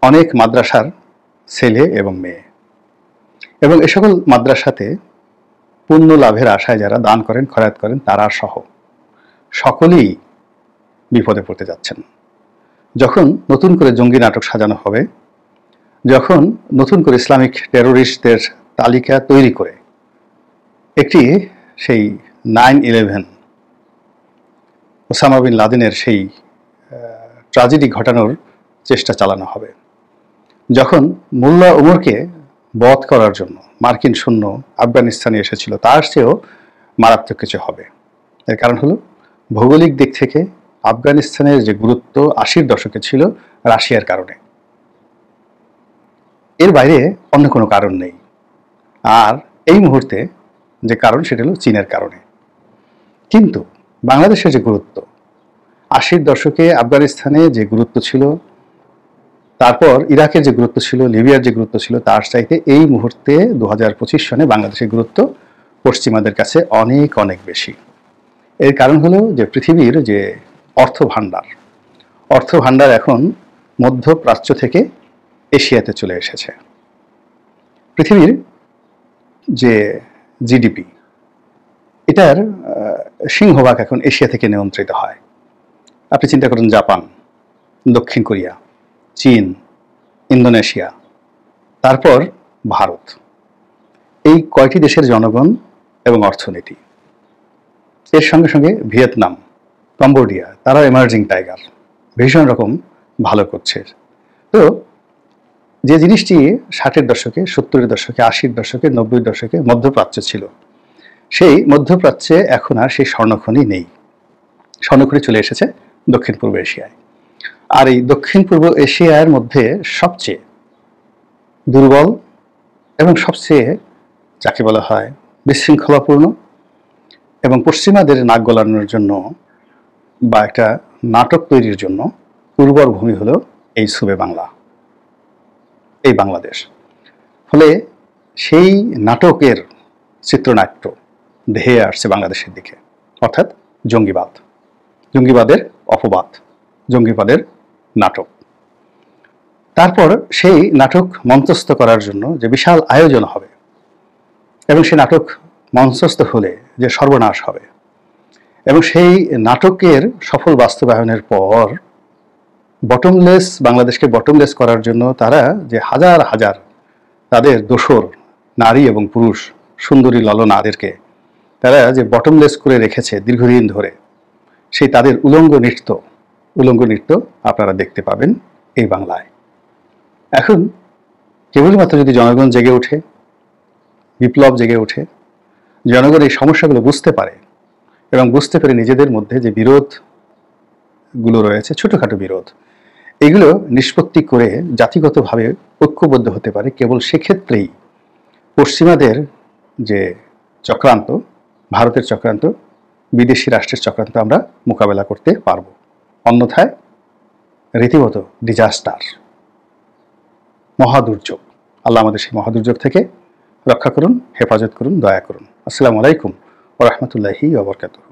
অনেক মাদ্রাসার ছেলে এবং মেয়ে, এবং এ সকল মাদ্রাসাতে পুণ্য লাভের আশায় যারা দান করেন, খয়রাত করেন, তারা সহ সকলেই বিপদে পড়তে যাচ্ছেন। যখন নতুন করে জঙ্গি নাটক সাজানো হবে, যখন নতুন করে ইসলামিক টেরোরিস্টদের তালিকা তৈরি করে একটি সেই 9/11 ওসামা বিন লাদেনের সেই ট্র্যাজেডি ঘটানোর চেষ্টা চালানো হবে, যখন মোল্লা ওমরকে বধ করার জন্য মার্কিন সৈন্য আফগানিস্তানে এসেছিল, তার চেয়েও মারাত্মক কিছু হবে। এর কারণ হলো ভৌগোলিক দিক থেকে আফগানিস্তানের যে গুরুত্ব 80-র দশকে ছিল রাশিয়ার কারণে, এর বাইরে অন্য কোনো কারণ নেই। আর এই মুহূর্তে যে কারণ সেটা হলো চীনের কারণে। কিন্তু বাংলাদেশের যে গুরুত্ব 80-র দশকে আফগানিস্তানে যে গুরুত্ব ছিল, তারপর ইরাকের যে গুরুত্ব ছিল, লিবিয়ার যে গুরুত্ব ছিল, তার চাইতে এই মুহূর্তে 2025 সনে বাংলাদেশের গুরুত্ব পশ্চিমাদের কাছে অনেক অনেক বেশি। এর কারণ হলো যে পৃথিবীর যে অর্থ ভাণ্ডার এখন মধ্যপ্রাচ্য থেকে এশিয়াতে চলে এসেছে। পৃথিবীর যে জিডিপি, এটার সিংহভাগ এখন এশিয়া থেকে নিয়ন্ত্রিত হয়। আপনি চিন্তা করুন, জাপান, দক্ষিণ কোরিয়া, চীন, ইন্দোনেশিয়া, তারপর ভারত, এই কয়টি দেশের জনগণ এবং অর্থনীতি, এর সঙ্গে সঙ্গে ভিয়েতনাম, কম্বোডিয়া, তারা এমার্জিং টাইগার, ভীষণ রকম ভালো করছে। তো যে জিনিসটি 60-এর দশকে, 70-এর দশকে, 80-র দশকে, 90-এর দশকে মধ্যপ্রাচ্য ছিল, সেই মধ্যপ্রাচ্যে এখন আর সেই স্বর্ণখনি নেই। স্বর্ণখনি চলে এসেছে দক্ষিণ পূর্ব এশিয়ায়। আর এই দক্ষিণ পূর্ব এশিয়ার মধ্যে সবচেয়ে দুর্বল এবং সবচেয়ে যাকে বলা হয় বিশৃঙ্খলাপূর্ণ এবং পশ্চিমাদের নাক গলানোর জন্য বা একটা নাটক তৈরির জন্য উর্বর ভূমি হলো এই সুবে বাংলা, এই বাংলাদেশ। ফলে সেই নাটকের চিত্রনাট্য ধেয়ে আসছে বাংলাদেশের দিকে, অর্থাৎ জঙ্গিবাদের অপবাদ, জঙ্গিবাদের নাটক। তারপর সেই নাটক মঞ্চস্থ করার জন্য যে বিশাল আয়োজন হবে এবং সেই নাটক মঞ্চস্থ হলে যে সর্বনাশ হবে, এবং সেই নাটকের সফল বাস্তবায়নের পর বাংলাদেশকে বটমলেস করার জন্য তারা যে হাজার হাজার তাদের দোসর নারী এবং পুরুষ, সুন্দরী ললনাদেরকে তারা যে বটমলেস করে রেখেছে দীর্ঘদিন ধরে, সেই তাদের উলঙ্গ নৃত্য আপনারা দেখতে পাবেন এই বাংলায়। এখন কেবলমাত্র যদি জনগণ জেগে ওঠে, বিপ্লব জেগে ওঠে, জনগণ এই সমস্যাগুলো বুঝতে পারে এবং বুঝতে পেরে নিজেদের মধ্যে যে বিরোধগুলো রয়েছে, ছোটখাটো বিরোধ, এগুলো নিষ্পত্তি করে জাতিগতভাবে ঐক্যবদ্ধ হতে পারে, কেবল সেক্ষেত্রেই পশ্চিমাদের যে চক্রান্ত, ভারতের চক্রান্ত, বিদেশি রাষ্ট্রের চক্রান্ত আমরা মোকাবেলা করতে পারব। অন্যথায় রীতিমতো ডিজাস্টার, মহাদুর্যোগ। আল্লাহ আমাদের সেই মহাদুর্যোগ থেকে রক্ষা করুন, হেফাজত করুন, দয়া করুন। আসসালামু আলাইকুম ওয়া রাহমাতুল্লাহি ওয়া বারাকাতুহু।